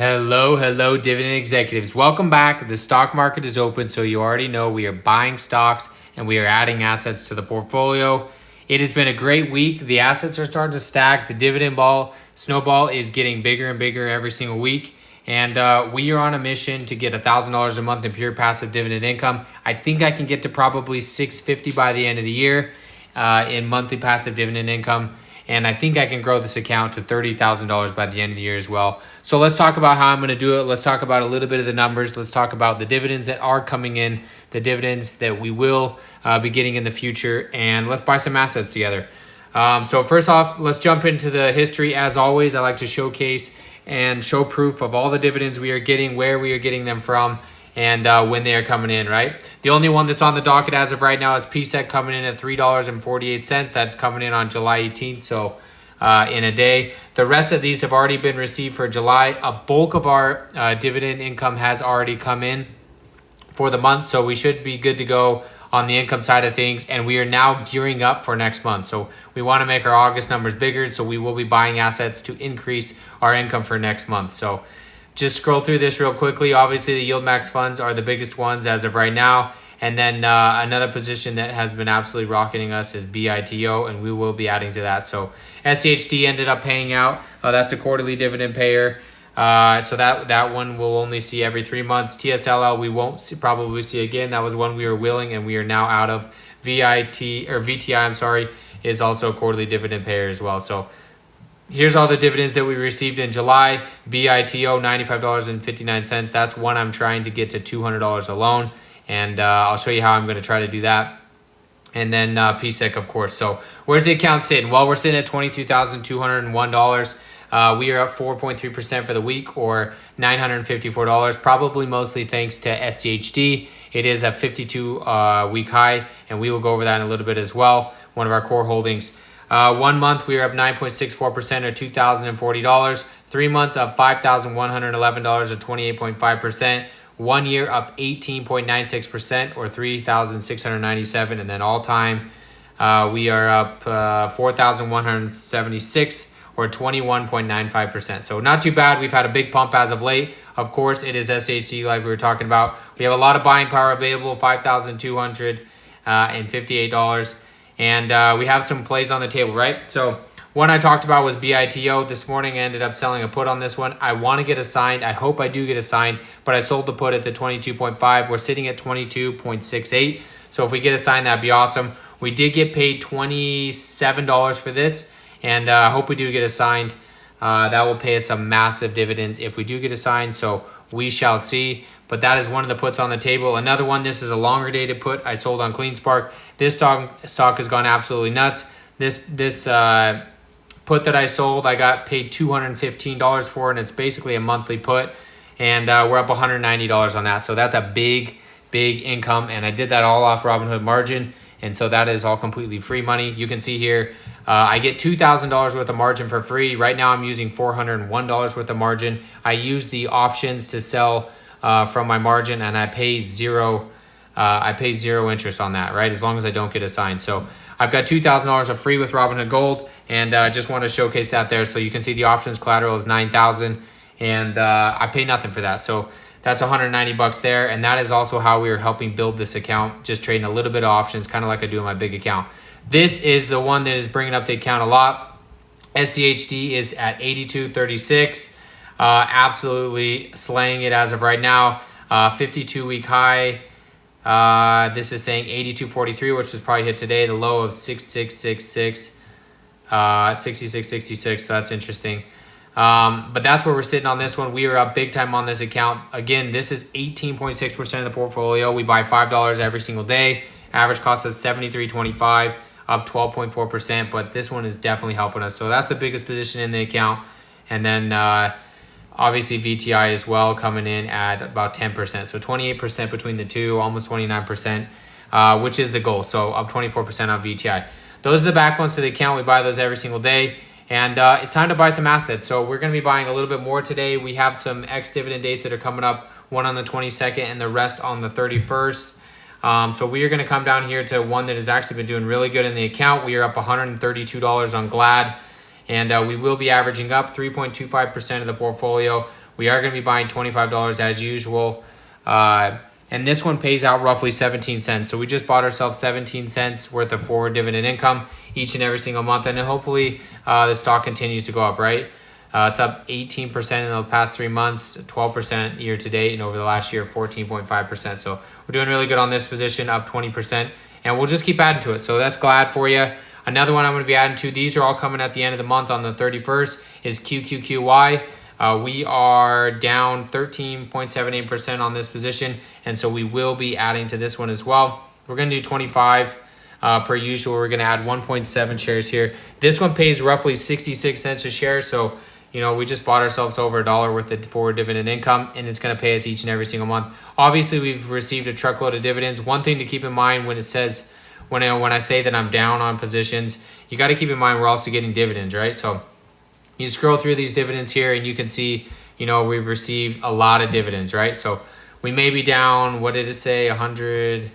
Hello, dividend executives. Welcome back. The stock market is open, so you already know we are buying stocks and we are adding assets to the portfolio. It has been a great week. The assets are starting to stack. The dividend snowball is getting bigger and bigger every single week. And we are on a mission to get $1,000 a month in pure passive dividend income. I think I can get to probably $650 by the end of the year in monthly passive dividend income. And I think I can grow this account to $30,000 by the end of the year as well. So let's talk about how I'm going to do it. Let's talk about a little bit of the numbers. Let's talk about the dividends that are coming in, the dividends that we will be getting in the future, and let's buy some assets together. So first off, let's jump into the history. As always, I like to showcase and show proof of all the dividends we are getting, where we are getting them from, and when they are coming in, right? The only one that's on the docket as of right now is PSEC coming in at $3.48. That's coming in on July 18th, so in a day. The rest of these have already been received for July. A bulk of our dividend income has already come in for the month, so we should be good to go on the income side of things, and we are now gearing up for next month. So we want to make our August numbers bigger, so we will be buying assets to increase our income for next month. So just scroll through this real quickly. Obviously, the yield max funds are the biggest ones as of right now. And then another position that has been absolutely rocketing us is BITO, and we will be adding to that. So SCHD ended up paying out. That's a quarterly dividend payer. So that one we'll only see every 3 months. TSLL we won't probably see again. That was one we were willing, and we are now out of. VTI, is also a quarterly dividend payer as well. So here's all the dividends that we received in July. BITO, $95.59. That's one I'm trying to get to $200 alone. And I'll show you how I'm going to try to do that. And then PSEC, of course. So where's the account sitting? Well, we're sitting at $23,201. We are up 4.3% for the week, or $954, probably mostly thanks to SCHD. It is a 52-week high, and we will go over that in a little bit as well, one of our core holdings. 1 month, we are up 9.64% or $2,040. 3 months, up $5,111 or 28.5%. 1 year, up 18.96% or $3,697. And then all time, we are up 4,176 or 21.95%. So not too bad. We've had a big pump as of late. Of course, it is SHD like we were talking about. We have a lot of buying power available, $5,258. And we have some plays on the table, right? So one I talked about was BITO. This morning I ended up selling a put on this one. I want to get assigned. I hope I do get assigned, but I sold the put at the 22.5. We're sitting at 22.68. So if we get assigned, that'd be awesome. We did get paid $27 for this, and I hope we do get assigned. That will pay us some massive dividends if we do get assigned, so we shall see. But that is one of the puts on the table. Another one, this is a longer dated put I sold on CleanSpark. This stock has gone absolutely nuts. This put that I sold, I got paid $215 for, and it's basically a monthly put. And we're up $190 on that. So that's a big income. And I did that all off Robinhood margin. And so that is all completely free money. You can see here, I get $2,000 worth of margin for free. Right now I'm using $401 worth of margin. I use the options to sell from my margin, and I pay zero interest on that, right? As long as I don't get assigned. So I've got $2,000 of free with Robinhood Gold, and I just want to showcase that there. So you can see the options collateral is $9,000, and I pay nothing for that. So that's $190 there, and that is also how we are helping build this account, just trading a little bit of options, kind of like I do in my big account. This is the one that is bringing up the account a lot. SCHD is at 82.36. Absolutely slaying it as of right now. 52-week high. This is saying 82.43, which was probably hit today. The low of 66.66. 66.66. So that's interesting. But that's where we're sitting on this one. We are up big time on this account. Again, this is 18.6% of the portfolio. We buy $5 every single day. Average cost of $73.25, up 12.4%. But this one is definitely helping us. So that's the biggest position in the account. And then obviously VTI as well, coming in at about 10%. So 28% between the two, almost 29%, which is the goal. So up 24% on VTI. Those are the backbones to the account. We buy those every single day. And it's time to buy some assets. So we're going to be buying a little bit more today. We have some ex-dividend dates that are coming up, one on the 22nd and the rest on the 31st. So we are going to come down here to one that has actually been doing really good in the account. We are up $132 on Glad. And we will be averaging up 3.25% of the portfolio. We are going to be buying $25 as usual. And this one pays out roughly 17 cents. So we just bought ourselves 17 cents worth of forward dividend income each and every single month. And then hopefully the stock continues to go up, right? It's up 18% in the past 3 months, 12% year to date, and over the last year, 14.5%. So we're doing really good on this position, up 20%. And we'll just keep adding to it. So that's glad for you. Another one I'm going to be adding to, these are all coming at the end of the month on the 31st, is QQQY. We are down 13.78% on this position, and so we will be adding to this one as well. We're going to do 25 per usual. We're going to add 1.7 shares here. This one pays roughly 66 cents a share, so we just bought ourselves over $1 worth of forward dividend income, and it's going to pay us each and every single month. Obviously, we've received a truckload of dividends. One thing to keep in mind when it says, when I say that I'm down on positions, you got to keep in mind we're also getting dividends, right? So you scroll through these dividends here and you can see, we've received a lot of dividends, right? So we may be down, what did it say, 100?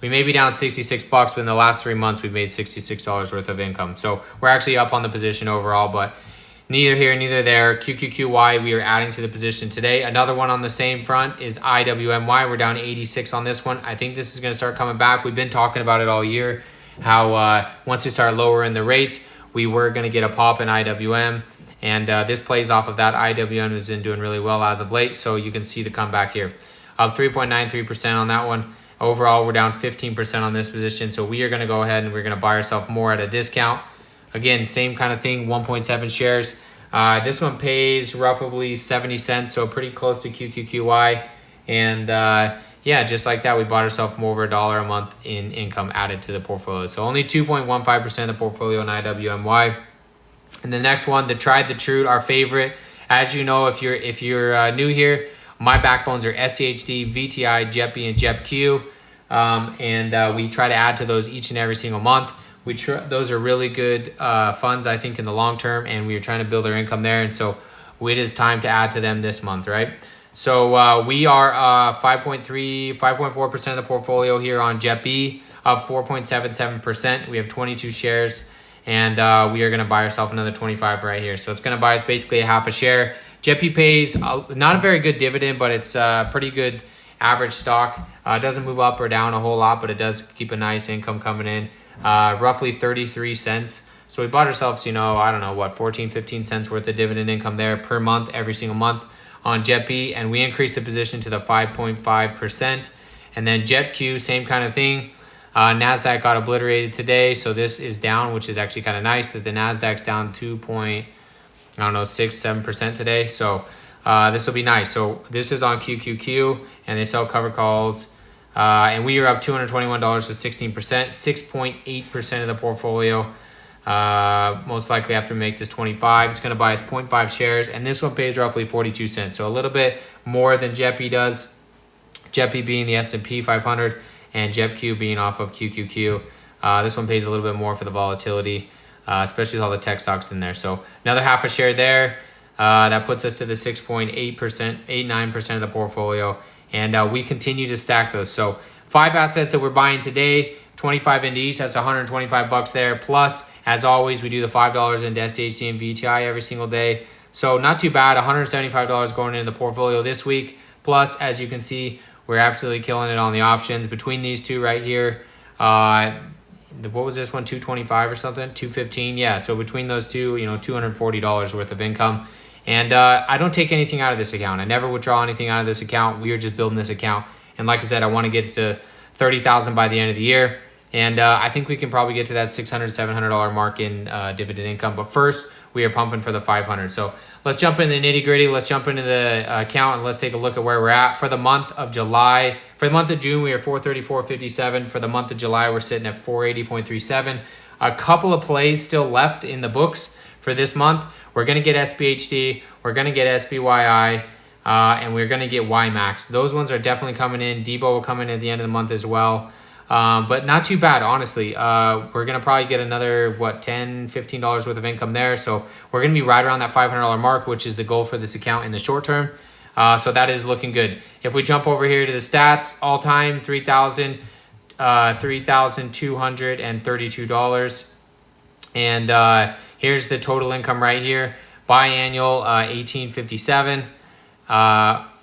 We may be down 66 bucks, but in the last 3 months, we've made $66 worth of income. So we're actually up on the position overall, but neither here, neither there. QQQY, we are adding to the position today. Another one on the same front is IWMY. We're down 86 on this one. I think this is going to start coming back. We've been talking about it all year, how once you start lowering the rates, we were going to get a pop in IWM, and this plays off of that. IWM has been doing really well as of late, so you can see the comeback here. Up 3.93% on that one. Overall, we're down 15% on this position, so we are going to go ahead and we're going to buy ourselves more at a discount. Again, same kind of thing, 1.7 shares. This one pays roughly 70 cents, so pretty close to QQQY. And yeah, just like that, we bought ourselves more over $1 a month in income added to the portfolio. So only 2.15% of the portfolio in IWMY. And the next one, the tried, the true, our favorite. As you know, if you're new here, my backbones are SCHD, VTI, JEPB, and JEPQ. And we try to add to those each and every single month. Those are really good funds, I think, in the long term, and we are trying to build our income there. And so it is time to add to them this month, right? So we are 5.4% of the portfolio here on JEPB, up 4.77%. We have 22 shares, and we are going to buy ourselves another 25 right here. So it's going to buy us basically a half a share. JEPB pays not a very good dividend, but it's a pretty good average stock. It doesn't move up or down a whole lot, but it does keep a nice income coming in. Roughly 33 cents. So we bought ourselves, 14, 15 cents worth of dividend income there per month, every single month on JEPB. And we increased the position to the 5.5%. And then JEPQ, same kind of thing. NASDAQ got obliterated today. So this is down, which is actually kind of nice that the NASDAQ's down 6-7% today. So this will be nice. So this is on QQQ, and they sell cover calls. And we are up $221 to 16%, 6.8% of the portfolio. Most likely after we make this 25, it's going to buy us 0.5 shares, and this one pays roughly 42 cents. So a little bit more than JEPB does. JEPB being the S&P 500 and JEPQ being off of QQQ. This one pays a little bit more for the volatility, especially with all the tech stocks in there. So another half a share there. That puts us to the 6.89% of the portfolio. And we continue to stack those. So 5 assets that we're buying today, 25 into each. That's 125 bucks there. Plus, as always, we do the $5 into SHD and VTI every single day. So not too bad. $175 going into the portfolio this week. Plus, as you can see, we're absolutely killing it on the options between these two right here. What was this one? 225 or something? 215. Yeah. So between those two, $240 worth of income. And I don't take anything out of this account. I never withdraw anything out of this account. We are just building this account. And like I said, I want to get to 30,000 by the end of the year. And I think we can probably get to that $600, $700 mark in dividend income. But first, we are pumping for the 500. So let's jump into the nitty gritty. Let's jump into the account and let's take a look at where we're at. For the month of July, for the month of June, we are 434.57. For the month of July, we're sitting at 480.37. A couple of plays still left in the books for this month. We're going to get SPHD, we're going to get SPYI, and we're going to get YMAX. Those ones are definitely coming in. Devo will come in at the end of the month as well. But not too bad, honestly. We're going to probably get another, $10, $15 worth of income there. So we're going to be right around that $500 mark, which is the goal for this account in the short term. So that is looking good. If we jump over here to the stats, all time, $3,232. And here's the total income right here. Biannual, 1857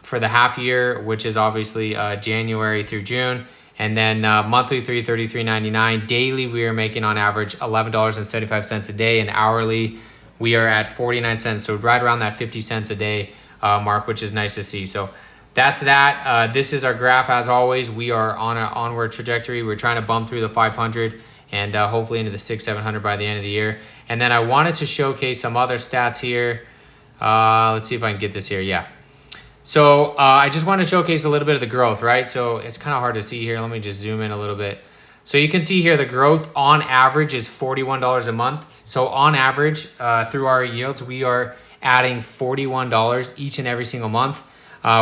for the half year, which is obviously January through June. And then monthly, $333.99. Daily, we are making on average $11.75 a day. And hourly, we are at 49 cents. So right around that 50 cents a day mark, which is nice to see. So that's that. This is our graph. As always, we are on an onward trajectory. We're trying to bump through the 500 and hopefully into the 600-700 by the end of the year. And then I wanted to showcase some other stats here. Let's see if I can get this here. Yeah. So I just want to showcase a little bit of the growth, right? So it's kind of hard to see here. Let me just zoom in a little bit. So you can see here the growth on average is $41 a month. So on average, through our yields, we are adding $41 each and every single month,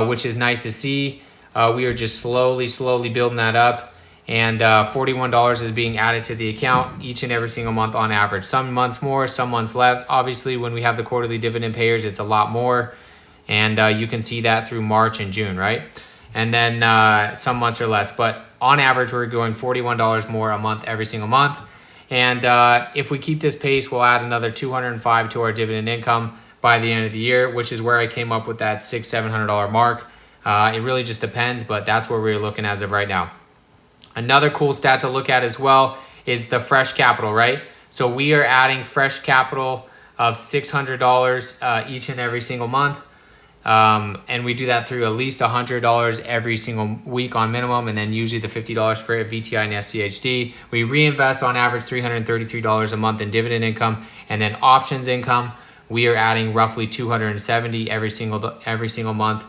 which is nice to see. We are just slowly building that up. And $41 is being added to the account each and every single month on average. Some months more, some months less. Obviously, when we have the quarterly dividend payers, it's a lot more. And you can see that through March and June, right? And then some months are less. But on average, we're going $41 more a month every single month. And if we keep this pace, we'll add another $205 to our dividend income by the end of the year, which is where I came up with that $600-700 mark. It really just depends, but that's where we're looking as of right now. Another cool stat to look at as well is the fresh capital, right? So we are adding fresh capital of $600 each and every single month. And we do that through at least $100 every single week on minimum, and then usually the $50 for VTI and SCHD. We reinvest on average $333 a month in dividend income, and then options income. We are adding roughly $270 every single month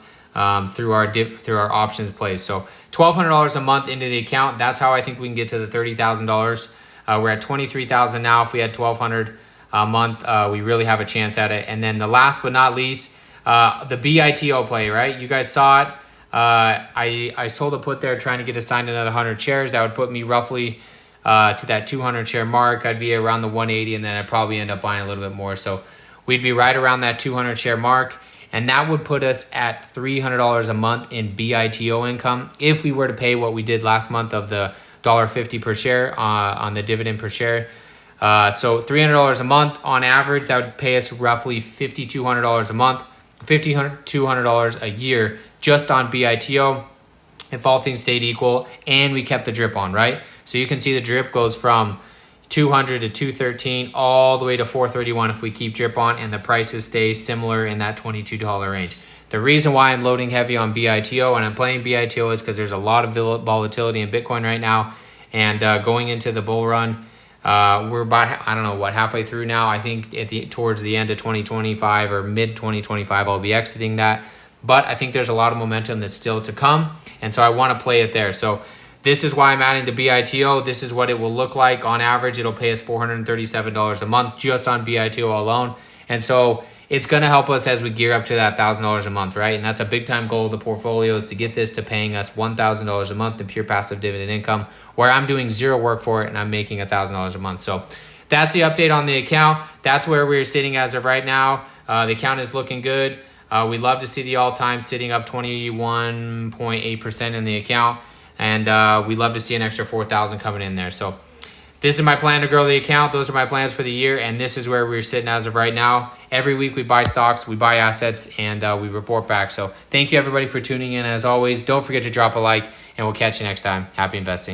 through our options plays. So $1,200 a month into the account. That's how I think we can get to the $30,000. We're at $23,000 now. If we had $1,200 a month, we really have a chance at it. And then the last but not least, the BITO play, right? You guys saw it. I sold a put there trying to get assigned another 100 shares. That would put me roughly to that 200 share mark. I'd be around the 180, and then I'd probably end up buying a little bit more. So we'd be right around that 200 share mark. And that would put us at $300 a month in BITO income if we were to pay what we did last month of the $1.50 per share on the dividend per share. So $300 a month on average, that would pay us roughly $5,200 a month, $5,200 a year just on BITO if all things stayed equal and we kept the drip on, right? So you can see the drip goes from 200 to 213 all the way to 431 if we keep drip on, and the prices stay similar in that $22 range. The reason why I'm loading heavy on BITO and I'm playing BITO is because there's a lot of volatility in Bitcoin right now, and going into the bull run, we're about, I don't know what, halfway through now. I think towards the end of 2025 or mid 2025, I'll be exiting that. But I think there's a lot of momentum that's still to come, and so I want to play it there. So this is why I'm adding the BITO. This is what it will look like. On average, it'll pay us $437 a month just on BITO alone. And so it's going to help us as we gear up to that $1,000 a month, right? And that's a big time goal of the portfolio, is to get this to paying us $1,000 a month in pure passive dividend income, where I'm doing zero work for it and I'm making $1,000 a month. So that's the update on the account. That's where we're sitting as of right now. The account is looking good. We love to see the all-time sitting up 21.8% in the account. And we love to see an extra 4,000 coming in there. So this is my plan to grow the account. Those are my plans for the year. And this is where we're sitting as of right now. Every week we buy stocks, we buy assets, and we report back. So thank you everybody for tuning in. As always, don't forget to drop a like, and we'll catch you next time. Happy investing.